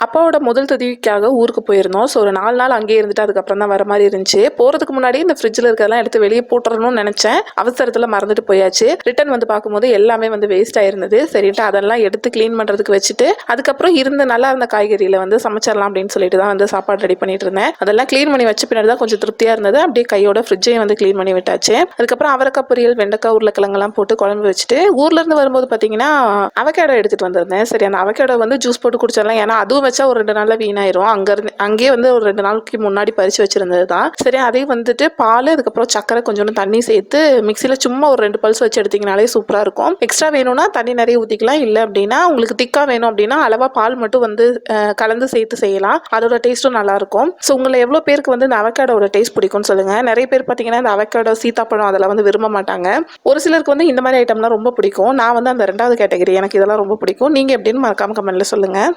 அப்பாவோட முதல் தேதிக்காக ஊருக்கு போயிருந்தோம். ஸோ ஒரு 4 நாள் அங்கேயே இருந்துட்டு அதுக்கப்புறம் தான் வர மாதிரி இருந்துச்சு. போகிறதுக்கு முன்னாடி இந்த ஃப்ரிட்ஜில் இருக்கிறதெல்லாம் எடுத்து வெளியே போட்டுறணும்னு நினச்சேன். அவசரத்தில் மறந்துட்டு போயாச்சு. ரிட்டன் வந்து பார்க்கும்போது எல்லாமே வந்து வேஸ்ட் ஆயிருந்தது. சரிட்டு அதெல்லாம் எடுத்து க்ளீன் பண்ணுறதுக்கு வச்சுட்டு அதுக்கப்புறம் நல்லா இருந்த காய்கறியில் வந்து சமைச்சிடலாம் அப்படின்னு சொல்லிட்டு தான் வந்து சாப்பாடு ரெடி பண்ணிட்டு இருந்தேன். அதெல்லாம் க்ளீன் பண்ணி வச்ச பின்னாடி தான் கொஞ்சம் திருப்தியாக இருந்தது. அப்படியே கையோட ஃப்ரிட்ஜையும் வந்து க்ளீன் பண்ணி விட்டாச்சு. அதுக்கப்புறம் அவரைக்காய் பொரியல், வெண்டைக்காய், உருளைக்கிழங்கெல்லாம் போட்டு குழம்பு வச்சுட்டு ஊர்லேருந்து வரும்போது பார்த்தீங்கன்னா அவகேடோ எடுத்துகிட்டு வந்திருந்தேன். சரி, அந்த அவகேடோ வந்து ஜூஸ் போட்டு குடிச்சிடலாம். ஏன்னா அதுவும் வச்சா ஒரு 2 நாளில் வீணாயிரும். அங்கேயே வந்து ஒரு 2 நாளைக்கு முன்னாடி பறித்து வச்சிருந்தது தான். சரி, அதையும் வந்துட்டு பால், அதுக்கப்புறம் சக்கரை, கொஞ்சோண்டு தண்ணி சேர்த்து மிக்சியில் சும்மா ஒரு 2 பல்ஸ் வச்சு எடுத்திங்கனாலே சூப்பராக இருக்கும். எக்ஸ்ட்ரா வேணும்னா தண்ணி நிறைய ஊற்றிக்கலாம். இல்லை அப்படின்னா உங்களுக்கு திக்காக வேணும் அப்படின்னா அளவாக பால் மட்டும் வந்து கலந்து சேர்த்து செய்யலாம். அதோட டேஸ்ட்டும் நல்லாயிருக்கும். ஸோ உங்களை எவ்வளோ பேருக்கு வந்து இந்த அவகேடோட டேஸ்ட் பிடிக்கும்னு சொல்லுங்கள். நிறைய பேர் பார்த்தீங்கன்னா இந்த அவகேடோ, சீத்தாப்பழம் அதெல்லாம் வந்து விரும்ப மாட்டாங்க. ஒரு சிலருக்கு வந்து இந்த மாதிரி ஐட்டம்லாம் ரொம்ப பிடிக்கும். நான் வந்து அந்த 2வது கேட்டகரி. எனக்கு இதெல்லாம் ரொம்ப பிடிக்கும். நீங்கள் எப்படின்னு மறக்காம கமெண்ட்ல சொல்லுங்கள்.